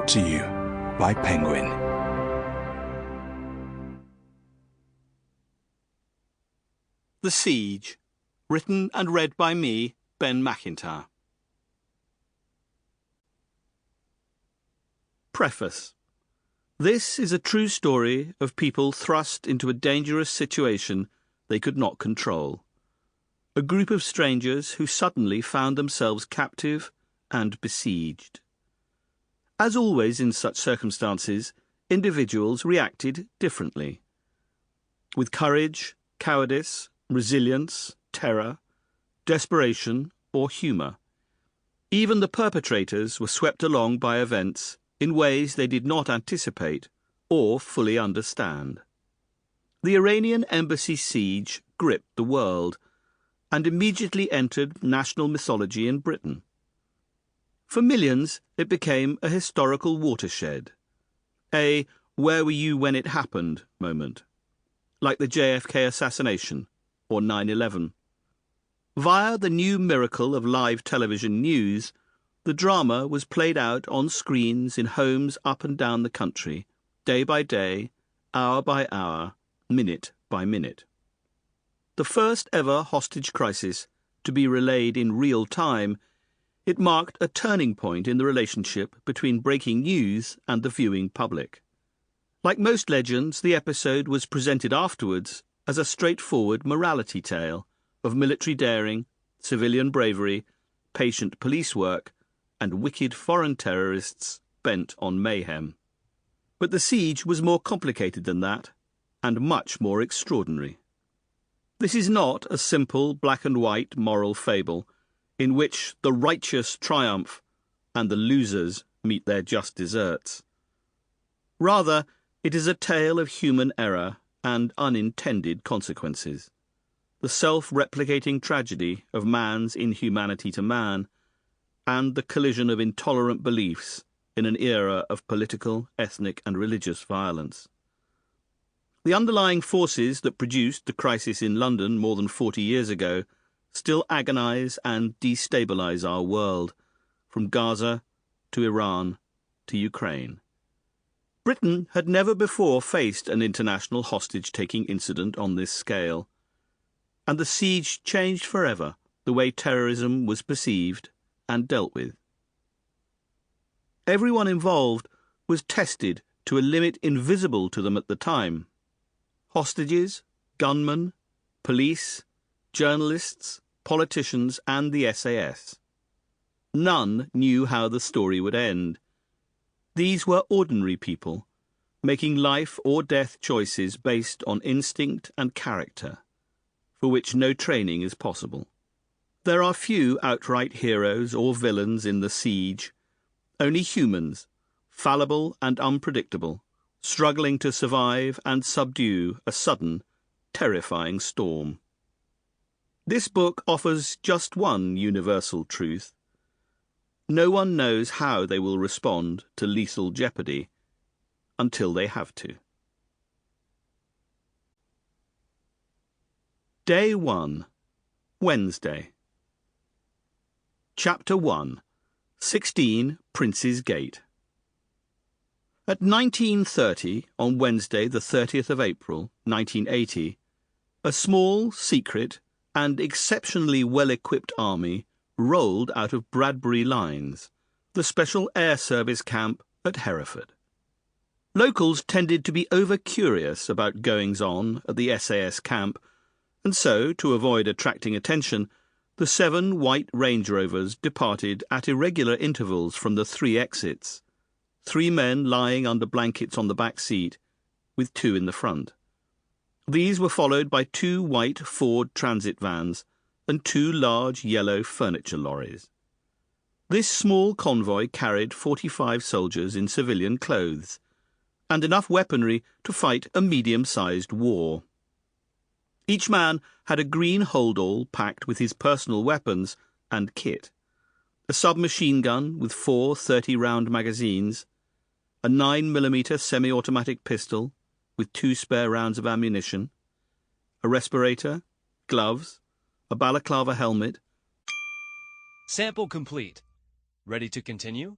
Brought to you by Penguin. The Siege, written and read by me, Ben Macintyre. Preface. This is a true story of people thrust into a dangerous situation they could not control. A group of strangers who suddenly found themselves captive and besieged. As always in such circumstances, individuals reacted differently. With courage, cowardice, resilience, terror, desperation, or humour. Even the perpetrators were swept along by events in ways they did not anticipate or fully understand. The Iranian embassy siege gripped the world and immediately entered national mythology in Britain. For millions, it became a historical watershed, a "where were you when it happened" moment, like the JFK assassination or 9/11. Via the new miracle of live television news, the drama was played out on screens in homes up and down the country, day by day, hour by hour, minute by minute. The first ever hostage crisis to be relayed in real time, it marked a turning point in the relationship between breaking news and the viewing public. Like most legends, the episode was presented afterwards as a straightforward morality tale of military daring, civilian bravery, patient police work, and wicked foreign terrorists bent on mayhem. But the siege was more complicated than that, and much more extraordinary. This is not a simple black and white moral fable in which the righteous triumph and the losers meet their just deserts. Rather, it is a tale of human error and unintended consequences, the self-replicating tragedy of man's inhumanity to man, and the collision of intolerant beliefs in an era of political, ethnic and religious violence. The underlying forces that produced the crisis in London more than 40 years ago still agonise and destabilise our world, from Gaza to Iran to Ukraine. Britain had never before faced an international hostage-taking incident on this scale, and the siege changed forever the way terrorism was perceived and dealt with. Everyone involved was tested to a limit invisible to them at the time. Hostages, gunmen, police, journalists, politicians and the SAS. None knew how the story would end. These were ordinary people, making life or death choices based on instinct and character, for which no training is possible. There are few outright heroes or villains in the siege, only humans, fallible and unpredictable, struggling to survive and subdue a sudden, terrifying storm. This book offers just one universal truth. No one knows how they will respond to lethal jeopardy until they have to. Day 1, Wednesday. Chapter 1, 16 Prince's Gate. At 19:30, on Wednesday the 30th of April, 1980, a small, secret, and exceptionally well-equipped army rolled out of Bradbury Lines, the Special Air Service camp at Hereford. Locals tended to be over-curious about goings-on at the SAS camp, and so, to avoid attracting attention, the 7 white Range Rovers departed at irregular intervals from the 3 exits, 3 men lying under blankets on the back seat, with 2 in the front. These were followed by 2 white Ford transit vans and 2 large yellow furniture lorries. This small convoy carried 45 soldiers in civilian clothes, and enough weaponry to fight a medium-sized war. Each man had a green holdall packed with his personal weapons and kit, a submachine gun with 4 30-round magazines, a 9mm semi-automatic pistol with 2 spare rounds of ammunition, a respirator, gloves, a balaclava helmet. Sample complete. Ready to continue?